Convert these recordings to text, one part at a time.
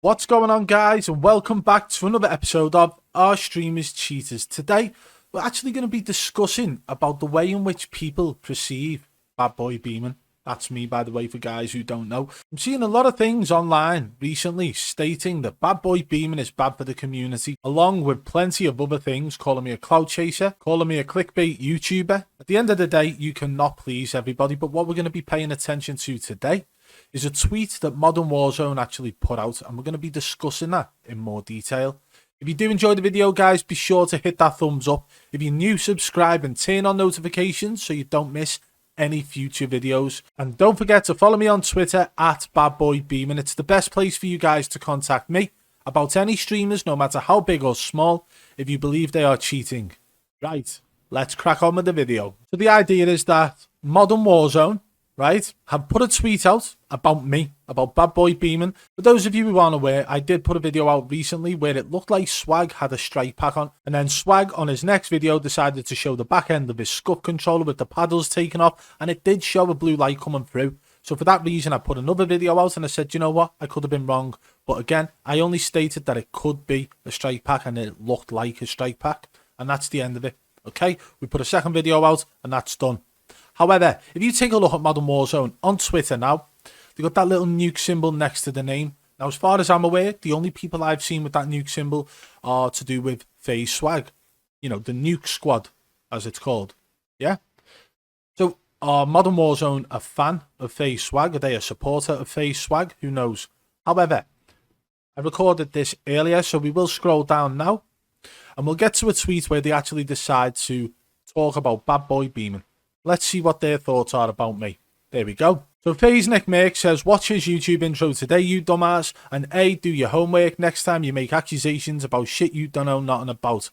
What's going on, guys, and welcome back to another episode of Our Streamers Cheaters. Today we're actually going to be discussing about the way in which people perceive Badboybeaman. That's me, by the way, for guys who don't know. I'm seeing a lot of things online recently stating that Badboybeaman is bad for the community, along with plenty of other things, calling me a cloud chaser, calling me a clickbait YouTuber. At the end of the day, you cannot please everybody, but what we're going to be paying attention to today is a tweet that Modern Warzone actually put out, and we're going to be discussing that in more detail. If you do enjoy the video, guys, be sure to hit that thumbs up. If you're new, subscribe and turn on notifications so you don't miss any future videos. And don't forget to follow me on Twitter at Badboybeaman. It's the best place for you guys to contact me about any streamers, no matter how big or small, if you believe they are cheating. Right, let's crack on with the video. So the idea is that Modern Warzone, right, have put a tweet out about me, about Badboybeaman. For those of you who aren't aware, I did put a video out recently where it looked like Swagg had a strike pack on, and then Swagg on his next video decided to show the back end of his scuff controller with the paddles taken off, and it did show a blue light coming through. So for that reason, I put another video out and I said, you know what, I could have been wrong. But again, I only stated that it could be a strike pack and it looked like a strike pack, and that's the end of it. Okay, we put a second video out and that's done. However, if you take a look at Modern Warzone on Twitter now, they've got that little nuke symbol next to the name. Now, as far as I'm aware, the only people I've seen with that nuke symbol are to do with faze swagg. You know, the nuke squad, as it's called. Yeah? So, are Modern Warzone a fan of faze swagg? Are they a supporter of faze swagg? Who knows? However, I recorded this earlier, so we will scroll down now. And we'll get to a tweet where they actually decide to talk about Badboybeaman. Let's see what their thoughts are about me. There we go. So faze nickmercs says, watch his YouTube intro today, you dumbass, and A, do your homework next time you make accusations about shit you don't know nothing about.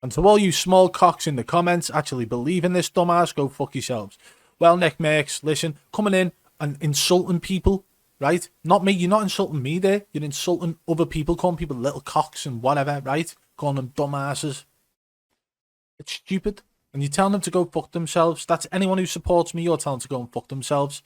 And to all you small cocks in the comments actually believe in this dumbass, go fuck yourselves. Well, nickmercs, listen, coming in and insulting people, right? Not me, you're not insulting me there. You're insulting other people, calling people little cocks and whatever, right? Calling them dumbasses. It's stupid. And you're telling them to go fuck themselves. That's anyone who supports me, you're telling them to go and fuck themselves.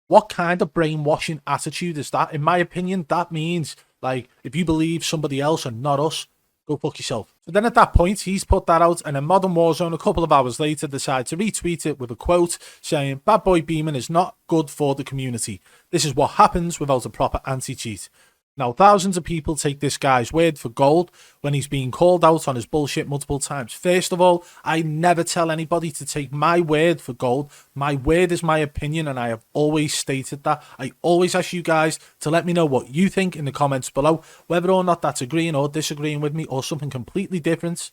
What kind of brainwashing attitude is that? In my opinion, that means, like, if you believe somebody else and not us, go fuck yourself. So then at that point, he's put that out, and then Modern Warzone, a couple of hours later, decide to retweet it with a quote saying, Badboybeaman is not good for the community. This is what happens without a proper anti-cheat. Now, thousands of people take this guy's word for gold when he's being called out on his bullshit multiple times. First of all, I never tell anybody to take my word for gold. My word is my opinion, and I have always stated that. I always ask you guys to let me know what you think in the comments below, whether or not that's agreeing or disagreeing with me or something completely different.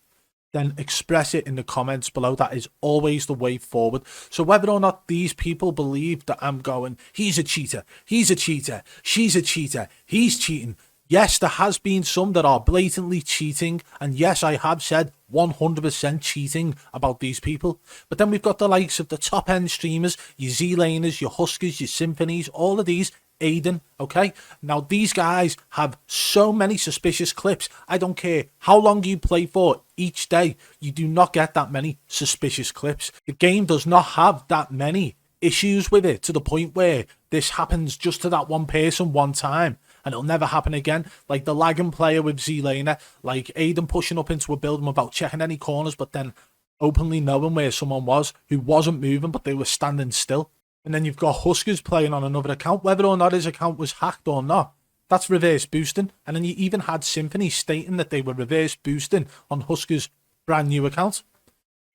Then express it in the comments below. That is always the way forward. So whether or not these people believe that I'm going, he's a cheater, she's a cheater, he's cheating. Yes, there has been some that are blatantly cheating. And yes, I have said 100% cheating about these people. But then we've got the likes of the top end streamers, your zlaners, your huskerrs, your symfuhnies, all of these. Aydan, okay? Now, these guys have so many suspicious clips. I don't care how long you play for each day. You do not get that many suspicious clips. The game does not have that many issues with it to the point where this happens just to that one person one time and it'll never happen again. Like the lagging player with zlaner, like Aydan pushing up into a building without checking any corners, but then openly knowing where someone was who wasn't moving, but they were standing still. And then you've got huskerrs playing on another account, whether or not his account was hacked or not. That's reverse boosting. And then you even had Symfuhny stating that they were reverse boosting on huskerrs' brand new account.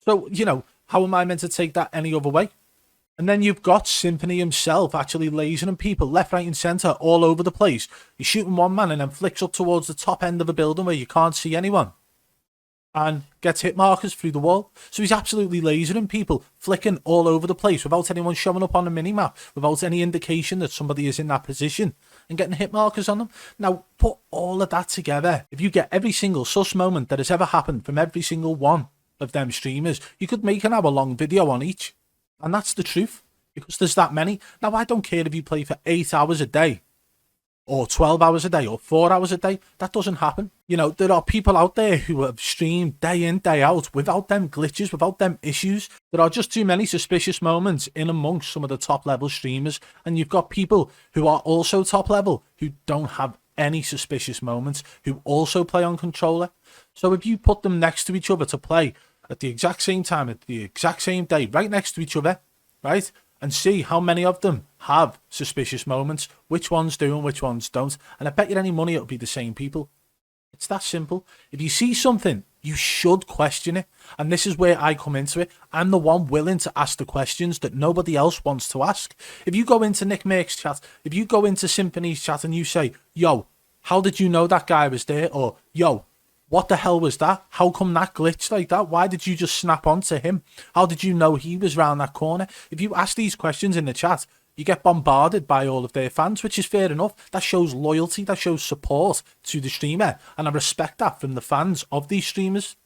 So, you know, how am I meant to take that any other way? And then you've got Symfuhny himself actually lasering people left, right and centre all over the place. He's shooting one man and then flicks up towards the top end of a building where you can't see anyone. And gets hit markers through the wall. So he's absolutely lasering people, flicking all over the place without anyone showing up on the minimap, without any indication that somebody is in that position, and getting hit markers on them. Now, put all of that together. If you get every single sus moment that has ever happened from every single one of them streamers, you could make an hour-long video on each. And that's the truth, because there's that many. Now, I don't care if you play for 8 hours a day, or 12 hours a day, or 4 hours a day. That doesn't happen. You know, there are people out there who have streamed day in, day out, without them glitches, without them issues. There are just too many suspicious moments in amongst some of the top level streamers. And you've got people who are also top level who don't have any suspicious moments who also play on controller. So if you put them next to each other to play at the exact same time, at the exact same day, right next to each other, right, and see how many of them have suspicious moments, which ones do and which ones don't, and I bet you any money it'll be the same people. It's that simple. If you see something, you should question it. And this is where I come into it. I'm the one willing to ask the questions that nobody else wants to ask. If you go into nickmercs chat, if you go into Symfuhny's chat and you say, yo, how did you know that guy was there? Or, yo, what the hell was that? How come that glitched like that? Why did you just snap onto him? How did you know he was round that corner? If you ask these questions in the chat, you get bombarded by all of their fans, which is fair enough. That shows loyalty, that shows support to the streamer. And I respect that from the fans of these streamers.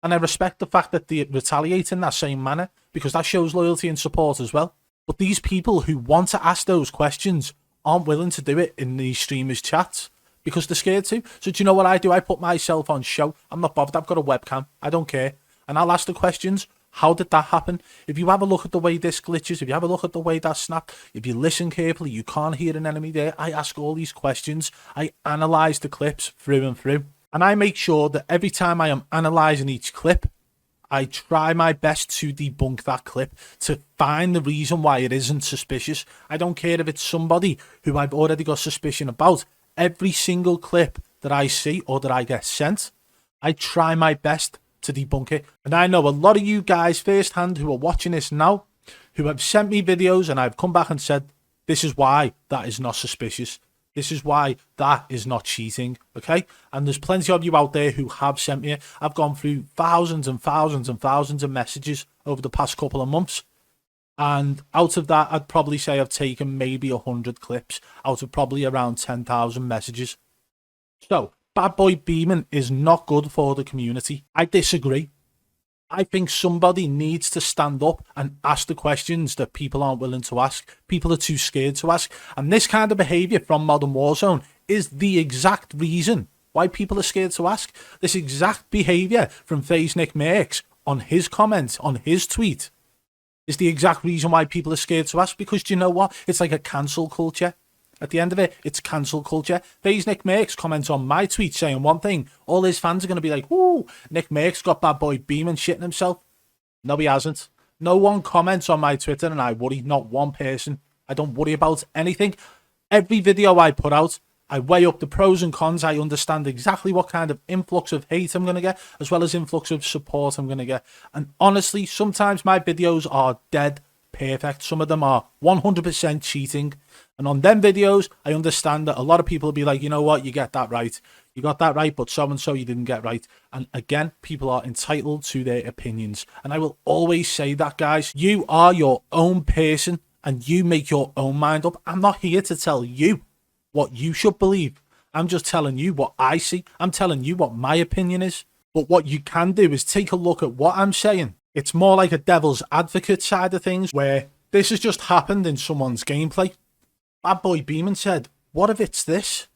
And I respect the fact that they retaliate in that same manner, because that shows loyalty and support as well. But these people who want to ask those questions aren't willing to do it in these streamers' chats because they're scared to. So do you know what I do? I put myself on show. I'm not bothered. I've got a webcam. I don't care. And I'll ask the questions. How did that happen? If you have a look at the way this glitches, if you have a look at the way that snapped, if you listen carefully, you can't hear an enemy there. I ask all these questions. I analyse the clips through and through. And I make sure that every time I am analysing each clip, I try my best to debunk that clip, to find the reason why it isn't suspicious. I don't care if it's somebody who I've already got suspicion about. Every single clip that I see or that I get sent, I try my best to debunk it. And I know a lot of you guys firsthand who are watching this now, who have sent me videos and I've come back and said, this is why that is not suspicious. This is why that is not cheating, okay? And there's plenty of you out there who have sent me it. I've gone through thousands and thousands and thousands of messages over the past couple of months. And out of that, I'd probably say I've taken maybe 100 clips out of probably around 10,000 messages. So, Badboybeaman is not good for the community. I disagree. I think somebody needs to stand up and ask the questions that people aren't willing to ask. People are too scared to ask. And this kind of behaviour from Modern Warzone is the exact reason why people are scared to ask. This exact behaviour from faze nickmercs on his comment, on his tweet, is the exact reason why people are scared to ask. Because do you know what? It's like a cancel culture. At the end of it, it's cancel culture. faze nickmercs comments on my tweet saying one thing. All his fans are going to be like, ooh, nickmercs got Badboybeaman shitting himself. No, he hasn't. No one comments on my Twitter and I worry. Not one person. I don't worry about anything. Every video I put out, I weigh up the pros and cons. I understand exactly what kind of influx of hate I'm going to get, as well as influx of support I'm going to get. And honestly, sometimes my videos are dead perfect. Some of them are 100% cheating. And on them videos, I understand that a lot of people will be like, you know what, you get that right. You got that right, but so-and-so you didn't get right. And again, people are entitled to their opinions. And I will always say that, guys. You are your own person and you make your own mind up. I'm not here to tell you what you should believe. I'm just telling you what I see. I'm telling you what my opinion is. But what you can do is take a look at what I'm saying. It's more like a devil's advocate side of things, where this has just happened in someone's gameplay. Badboybeaman said, what if it's this?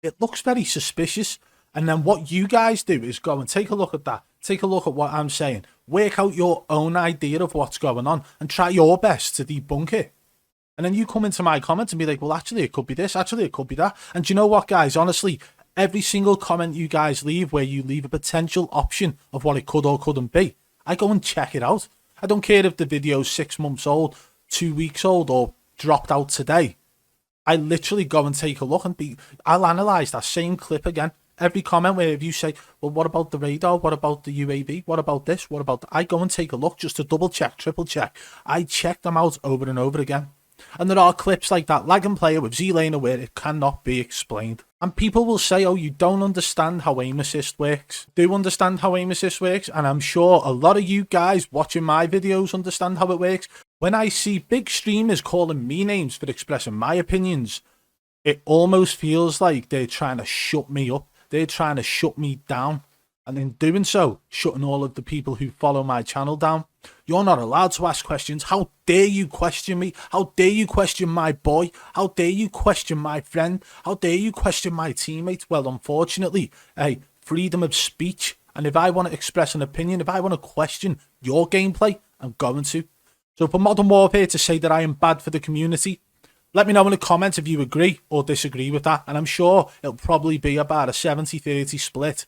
It looks very suspicious. And then what you guys do is go and take a look at that. Take a look at what I'm saying. Work out your own idea of what's going on and try your best to debunk it. And then you come into my comments and be like, well, actually, it could be this. Actually, it could be that. And do you know what, guys? Honestly, every single comment you guys leave where you leave a potential option of what it could or couldn't be, I go and check it out. I don't care if the video's 6 months old, 2 weeks old, or dropped out today. I literally go and take a look and I'll analyse that same clip again. Every comment where if you say, well, what about the radar? What about the UAV? What about this? What about that? I go and take a look just to double check, triple check. I check them out over and over again. And there are clips like that lag and player with zlaner where it cannot be explained. And people will say, oh, you don't understand how aim assist works. I do understand how aim assist works, and I'm sure a lot of you guys watching my videos understand how it works. When I see big streamers calling me names for expressing my opinions, it almost feels like they're trying to shut me up. They're trying to shut me down. And in doing so, shutting all of the people who follow my channel down. You're not allowed to ask questions. How dare you question me? How dare you question my boy? How dare you question my friend? How dare you question my teammates? Well, unfortunately, hey, freedom of speech. And if I want to express an opinion, if I want to question your gameplay, I'm going to. So for Modern Warfare to say that I am bad for the community, Let me know in the comments if you agree or disagree with that. And I'm sure it'll probably be about a 70-30 split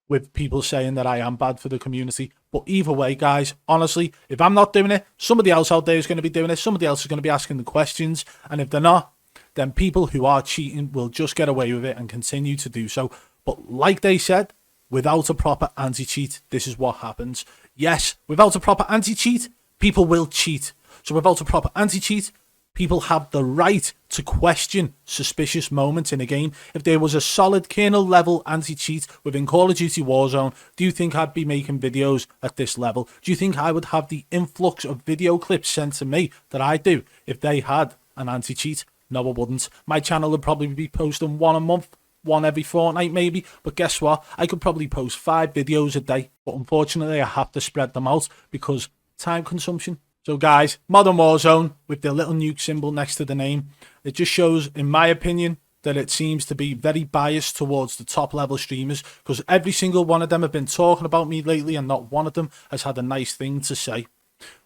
with people saying that I am bad for the community. But either way, guys, honestly, if I'm not doing it, somebody else out there is going to be doing it. Somebody else is going to be asking the questions. And if they're not, then people who are cheating will just get away with it and continue to do so. But like they said, without a proper anti-cheat, this is what happens. Yes, without a proper anti-cheat, people will cheat. So without a proper anti-cheat, people have the right to question suspicious moments in a game. If there was a solid kernel level anti-cheat within Call of Duty Warzone, do you think I'd be making videos at this level? Do you think I would have the influx of video clips sent to me that I do if they had an anti-cheat? No, I wouldn't. My channel would probably be posting one a month, one every fortnight maybe. But guess what? I could probably post 5 videos a day. But unfortunately, I have to spread them out because time consumption. So guys, Modern Warzone with the little nuke symbol next to the name, it just shows, in my opinion, that it seems to be very biased towards the top level streamers, because every single one of them have been talking about me lately and not one of them has had a nice thing to say.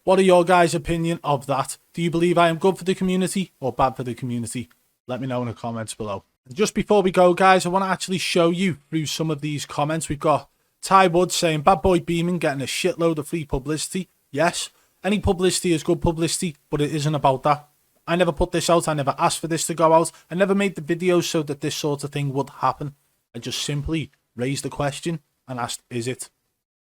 What are your guys' opinion of that? Do you believe I am good for the community or bad for the community? Let me know in the comments below. And just before we go, guys, I want to actually show you through some of these comments. We've got Ty Wood saying, Badboybeaman getting a shitload of free publicity. Yes. Any publicity is good publicity, but it isn't about that. I never put this out. I never asked for this to go out. I never made the videos so that this sort of thing would happen. I just simply raised the question and asked, is it?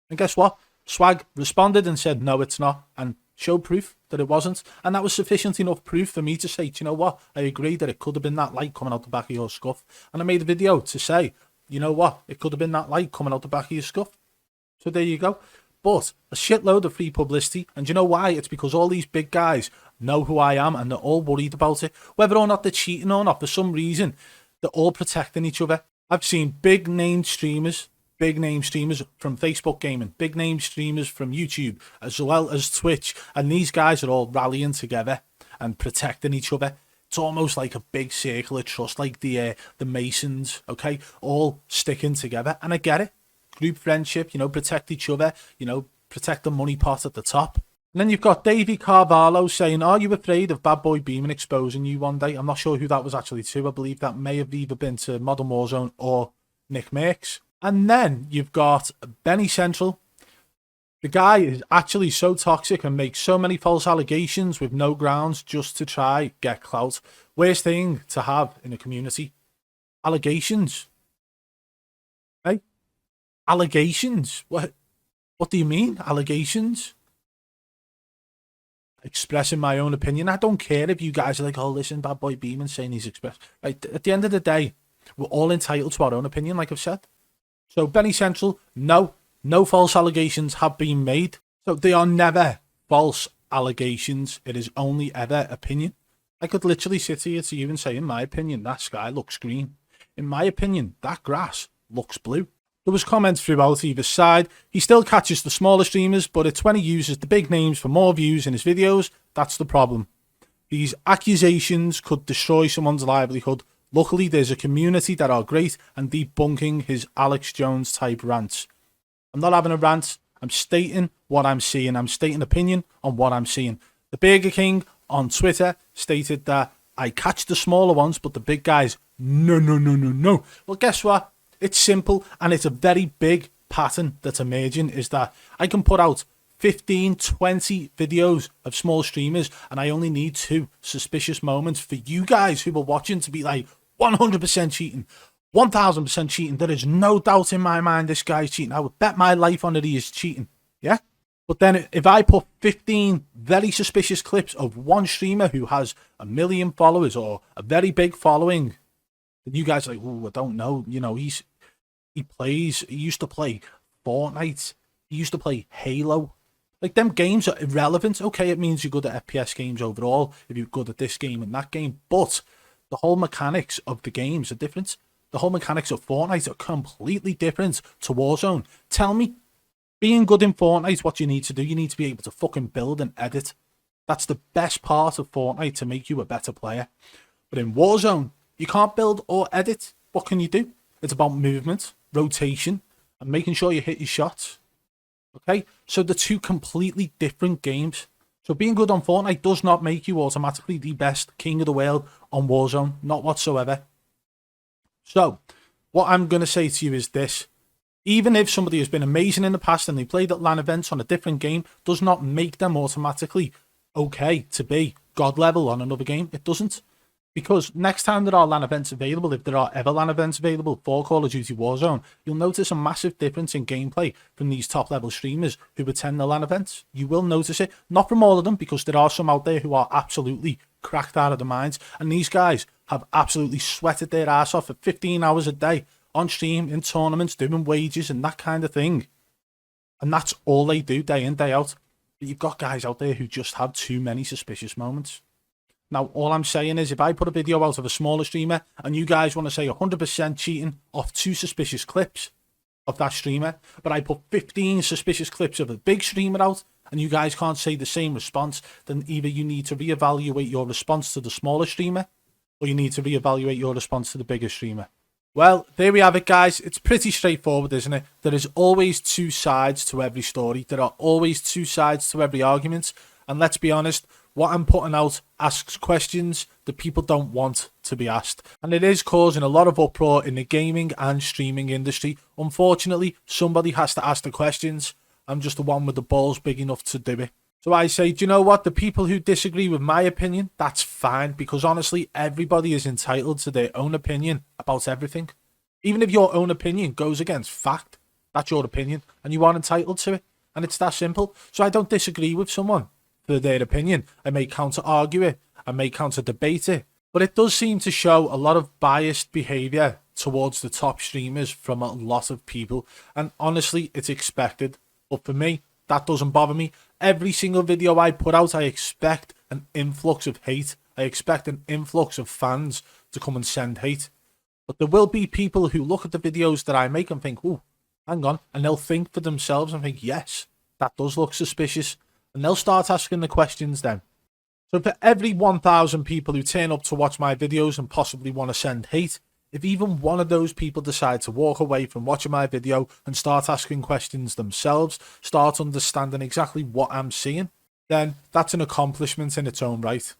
And guess what? Swagg responded and said, no, it's not. And showed proof that it wasn't. And that was sufficient enough proof for me to say, do you know what? I agree that it could have been that light coming out the back of your scuff. And I made a video to say, you know what? It could have been that light coming out the back of your scuff. So there you go. But a shitload of free publicity, and you know why? It's because all these big guys know who I am and they're all worried about it. Whether or not they're cheating or not, for some reason, they're all protecting each other. I've seen big name streamers from Facebook gaming, big name streamers from YouTube, as well as Twitch, and these guys are all rallying together and protecting each other. It's almost like a big circle of trust, like the Masons, okay? All sticking together, and I get it. Group friendship, you know, protect each other, you know, protect the money pot at the top. And then you've got Davey Carvalho saying, are you afraid of Badboybeaman exposing you one day? I'm not sure who that was actually to. I believe that may have either been to Modern Warzone or nickmercs. And then you've got Benny Central. The guy is actually so toxic and makes so many false allegations with no grounds just to try get clout. Worst thing to have in a community. Allegations. Hey? Allegations? What do you mean? Allegations? Expressing my own opinion. I don't care if you guys are like, oh, listen, Badboybeaman saying he's expressed. Right, at the end of the day, we're all entitled to our own opinion, like I've said. So, Benny Central, no false allegations have been made. So, they are never false allegations. It is only ever opinion. I could literally sit here to you and say, in my opinion, that sky looks green. In my opinion, that grass looks blue. There was comments throughout either side. He still catches the smaller streamers, but it's when he uses the big names for more views in his videos, that's the problem. These accusations could destroy someone's livelihood. Luckily, there's a community that are great and debunking his Alex Jones type rants. I'm not having a rant. I'm stating what I'm seeing. I'm stating opinion on what I'm seeing. The Burger King on Twitter stated that I catch the smaller ones, but the big guys, no. Well, guess what? It's simple, and it's a very big pattern that's emerging, is that I can put out 15, 20 videos of small streamers, and I only need 2 suspicious moments for you guys who are watching to be like 100% cheating, 1000% cheating. There is no doubt in my mind this guy's cheating. I would bet my life on it he is cheating, yeah? But then if I put 15 very suspicious clips of one streamer who has 1 million followers or a very big following, and you guys are like, oh, I don't know, you know, he used to play Fortnite, he used to play Halo. Like, them games are irrelevant. Okay, it means you're good at FPS games overall, if you're good at this game and that game, but the whole mechanics of the games are different. The whole mechanics of Fortnite are completely different to Warzone. Tell me, being good in Fortnite, what you need to do, you need to be able to fucking build and edit. That's the best part of Fortnite to make you a better player. But in Warzone, you can't build or edit. What can you do? It's about movement, rotation, and making sure you hit your shots. Okay? So they're 2 completely different games. So being good on Fortnite does not make you automatically the best king of the world on Warzone, not whatsoever. So what I'm going to say to you is this. Even if somebody has been amazing in the past and they played at LAN events on a different game, does not make them automatically okay to be god level on another game. It doesn't. Because next time there are LAN events available, if there are ever LAN events available for Call of Duty Warzone, you'll notice a massive difference in gameplay from these top level streamers who attend the LAN events. You will notice it. Not from all of them, because there are some out there who are absolutely cracked out of their minds. And these guys have absolutely sweated their ass off for 15 hours a day on stream, in tournaments, doing wages and that kind of thing. And that's all they do day in, day out. But you've got guys out there who just have too many suspicious moments. Now, all I'm saying is, if I put a video out of a smaller streamer and you guys want to say 100% cheating off 2 suspicious clips of that streamer, but I put 15 suspicious clips of a big streamer out and you guys can't say the same response, then either you need to reevaluate your response to the smaller streamer or you need to reevaluate your response to the bigger streamer. Well, there we have it, guys. It's pretty straightforward, isn't it? There is always 2 sides to every story. There are always 2 sides to every argument. And let's be honest, what I'm putting out asks questions that people don't want to be asked. And it is causing a lot of uproar in the gaming and streaming industry. Unfortunately, somebody has to ask the questions. I'm just the one with the balls big enough to do it. So I say, do you know what? The people who disagree with my opinion, that's fine. Because honestly, everybody is entitled to their own opinion about everything. Even if your own opinion goes against fact, that's your opinion. And you are entitled to it. And it's that simple. So I don't disagree with someone for their opinion. I may counter argue it, I may counter debate it, but it does seem to show a lot of biased behavior towards the top streamers from a lot of people, and honestly it's expected. But for me, that doesn't bother me. Every single video I put out, I expect an influx of hate. I expect an influx of fans to come and send hate. But there will be people who look at the videos that I make and think, oh, hang on, and they'll think for themselves and think, yes, that does look suspicious. And they'll start asking the questions then. So for every 1,000 people who turn up to watch my videos and possibly want to send hate, if even one of those people decide to walk away from watching my video and start asking questions themselves, start understanding exactly what I'm seeing, then that's an accomplishment in its own right.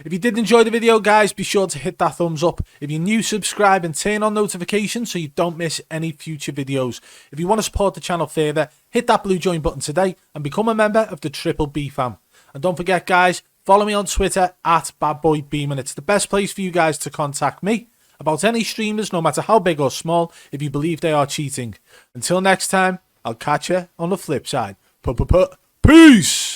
If you did enjoy the video, guys, be sure to hit that thumbs up. If you're new, subscribe and turn on notifications so you don't miss any future videos. If you want to support the channel further, hit that blue join button today and become a member of the Triple B fam. And don't forget, guys, follow me on Twitter at Badboybeaman. It's the best place for you guys to contact me about any streamers, no matter how big or small, if you believe they are cheating. Until next time, I'll catch you on the flip side. Peace!